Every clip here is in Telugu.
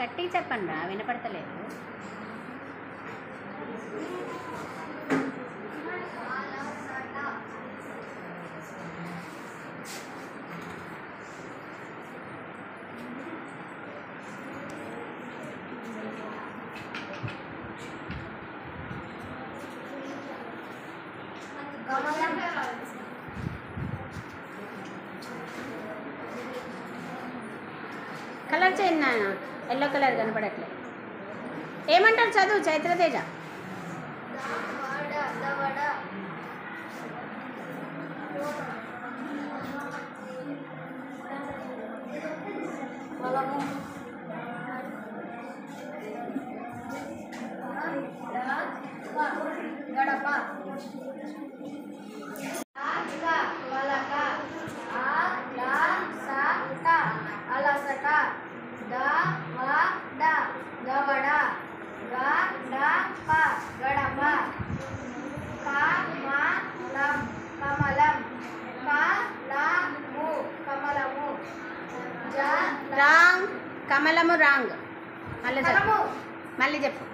గట్టిగా చెప్పండి రా, వినపడతలేదు. కలర్ చేయండి నాన్న, ఎల్లో కలర్ కనపడట్లేదు. ఏమంటారు చదువు చైత్రతేజ? గడప అలసట దవడ గడప కమలం కమలము రాంగ్. కమలము రాంగ్. మళ్ళీ చెప్పు,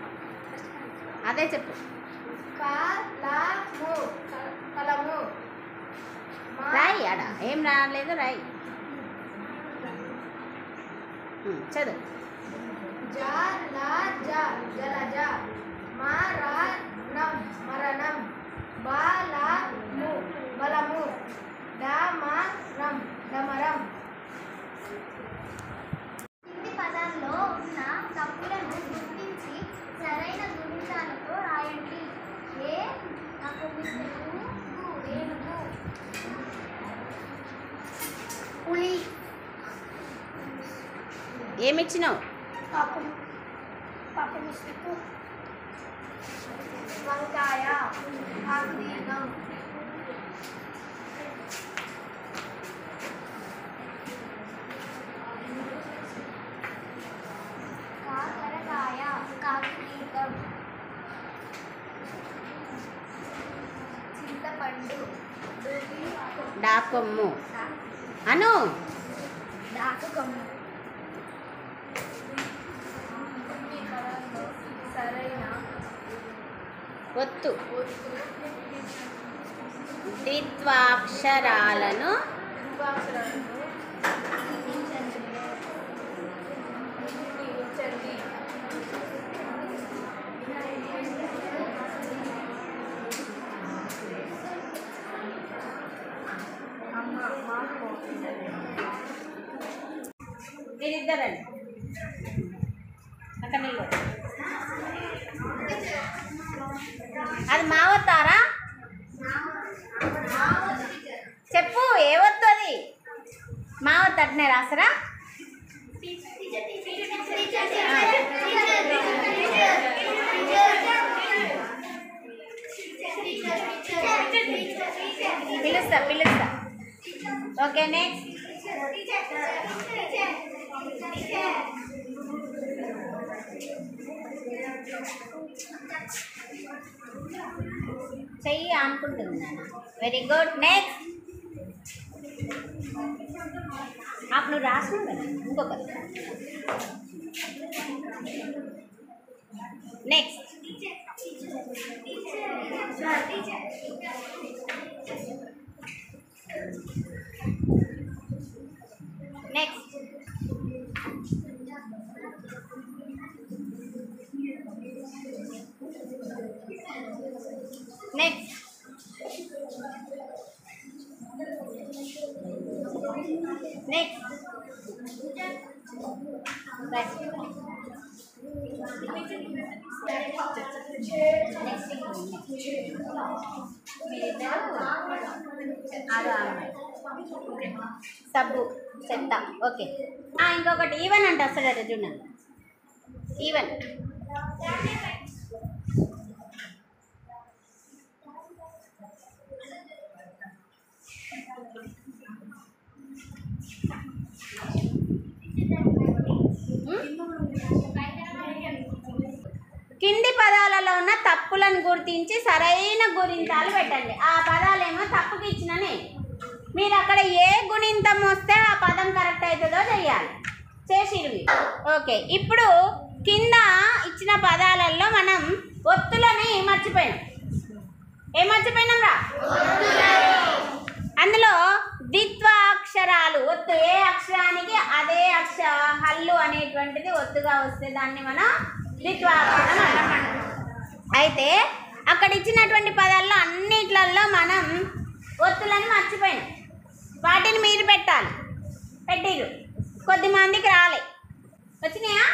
అదే చెప్పు. కలము రాయి, ఆడ ఏం రాలేదు, రాయి. చదువు. జలజ మరణం బలము డమరం. కింది పదాల్లో ఉన్న తప్పులను గుర్తించి సరైన గుణితాలతో రాయండి. ఏనుగు, పులి, ఏమిచ్చినావు? పప్పు మిస్టేకు, వంకాయ ఆకుదీర్ఘం కాకరకాయ కాకుదీర్ఘం, చింతపండు డాకొమ్ము. అను దాకకొమ్ము. సరైన ఒత్తు. ద్విత్వాక్షరాలను మీరిద్దరండి అక్కడ నిల్వ. అది మా వస్తారా? చెప్పు, ఏ వత్తు అది? మా వద్దు అట్నే రాసరా? పిలుస్తా. Okay, next. చెయ్యి అనుకుంటుంది. Very good. నెక్స్ట్. అప్పుడు రాసిన కదా ఇంకొకటి. నెక్స్ట్. నెక్స్ట్. నెక్స్ట్. నెక్స్ట్. సబ్బు చెత్త. ఓకే, ఇంకొకటి ఈవెన్ అంటే అసలు అదే చూడండి. ఈవెన్. కింది పదాలలో ఉన్న తప్పులను గుర్తించి సరైన గుణింతాలు పెట్టండి. ఆ పదాలేమో తప్పుకి ఇచ్చిననే, మీరు అక్కడ ఏ గుణింతం వస్తే ఆ పదం కరెక్ట్ అవుతుందో చెయ్యాలి. చేసిరు. ఓకే, ఇప్పుడు కింద ఇచ్చిన పదాలలో మనం ఒత్తులని మర్చిపోయినాం. ఏం మర్చిపోయినాం రా? అందులో ద్విత్వాక్షరాలు ఒత్తు, ఏ అక్షరానికి అదే హల్లు అనేటువంటిది ఒత్తుగా వస్తే దాన్ని మనం ద్విత్వాక్షరం అంటాం. అయితే అక్కడ ఇచ్చినటువంటి పదాల్లో అన్నిట్లలో మనం ఒత్తులను మర్చిపోయినాం. వాటిని మీరు పెట్టాలి. పెట్టిరు, కొద్దిమందికి రాలే. వచ్చినాయా?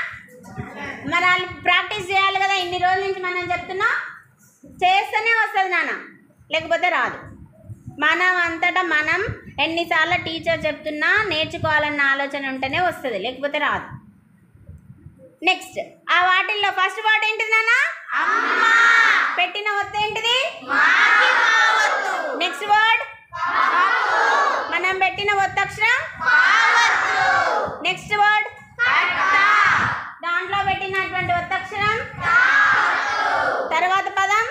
మరి వాళ్ళు ప్రాక్టీస్ చేయాలి కదా. ఇన్ని రోజుల నుంచి మనం చెప్తున్నాం, చేస్తేనే వస్తుంది నాన్న, లేకపోతే రాదు. మనం అంతటా మనం ఎన్నిసార్లు టీచర్ చెప్తున్నా నేర్చుకోవాలన్న ఆలోచన ఉంటేనే వస్తుంది, లేకపోతే రాదు. నెక్స్ట్, ఆ వాటిల్లో ఫస్ట్ వర్డ్ ఏంటిది నాన్న? పెట్టిన ఒత్తు ఏంటిది? నెక్స్ట్ వర్డ్ మనం పెట్టిన ఒత్తక్షరం. నెక్స్ట్ వర్డ్ దాంట్లో పెట్టినటువంటి ఒత్తక్షరం. తర్వాత పదం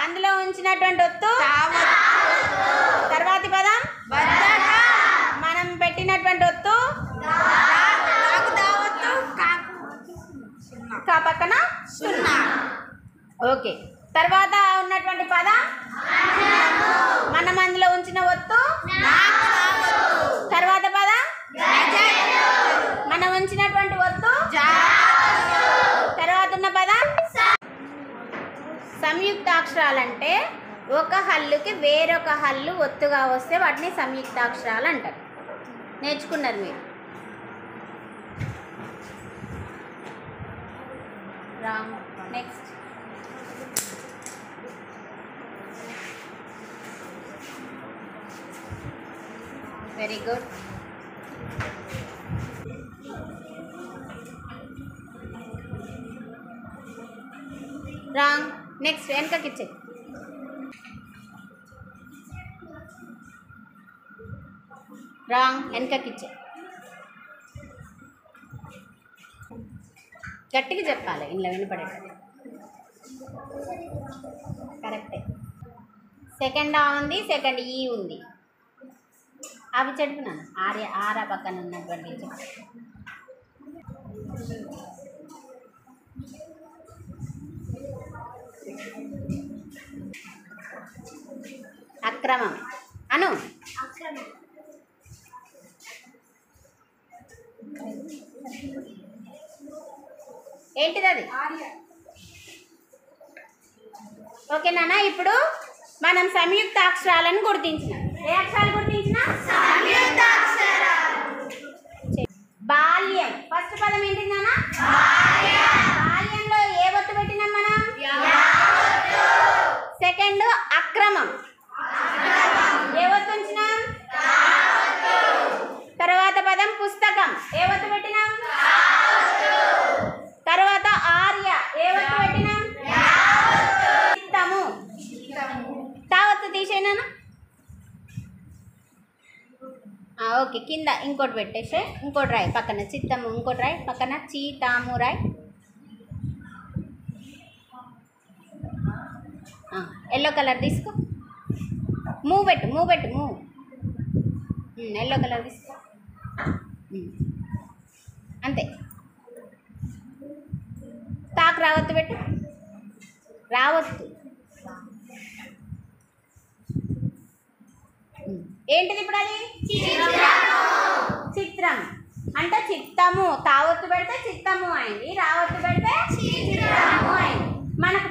అందులో ఉంచినటువంటి ఒత్తు. తర్వాతి పదం మనం పెట్టినటువంటి ఒత్తు. కా పక్కన సున్నా. ఓకే, తర్వాత ఉన్నటువంటి పదం మనం అందులో ఉంచిన ఒత్తు. తర్వాత పదం మనం ఉంచినటువంటి ఒత్తు. తర్వాత ఉన్న పదం సంయుక్తాక్షరాలంటే ఒక హల్లుకి వేరొక హల్లు ఒత్తుగా వస్తే వాటిని సంయుక్తాక్షరాలు అంటారు. నేర్చుకున్నారు మీరు. Ram. Next, very good. Wrong. Next, వెనకకి ఇచ్చే. రాంగ్, వెనకకి ఇచ్చే. గట్టిగా చెప్పాలి, ఇంట్లో వినపడేటట్టు. కరెక్టే. సెకండ్ ఆ ఉంది, సెకండ్ ఈ ఉంది. అవి చెడుపున్నాను. ఆరా పక్కన ఉన్నటువంటి అక్రమం అను. ఏంటిది అది? ఓకే నాన్న, ఇప్పుడు మనం సంయుక్తాక్షరాలను గుర్తించినాం. ఏ అక్షరాలు గుర్తించినా? బాల్యం. ఫస్ట్ పదం ఏంటి నాన్న? బాల్యంలో ఏ ఒత్తు పెట్టినాం మనం? సెకండ్ అక్రమం, ఏ ఒత్తు ఉంచినాం? తర్వాత పదం పుస్తకం, ఏ ఒత్తు పెట్టినాం? తర్వాత ఆర్య, ఏ ఒత్తు పెట్టినాం? చిత్తము. తావత్తు తీసేనా? ఓకే, కింద ఇంకోటి పెట్టేసే, ఇంకోటి రాయి పక్కన. చిత్తము ఇంకోటి రాయి పక్కన. చీతాము రాయి. ఎల్లో కలర్ తీసుకో. మూవ్ పెట్టు. మూవ్. ఎల్లో కలర్ తీసుకో. అంతే. తాకు రావత్తు పెట్టు. రావత్తు ఏంటిది ఇప్పుడు? అది చిత్రం. అంటే చిత్తము. తావత్తు పెడితే చిత్తము అయింది, రావత్తు పెడితే చిత్రము అయింది. మనకు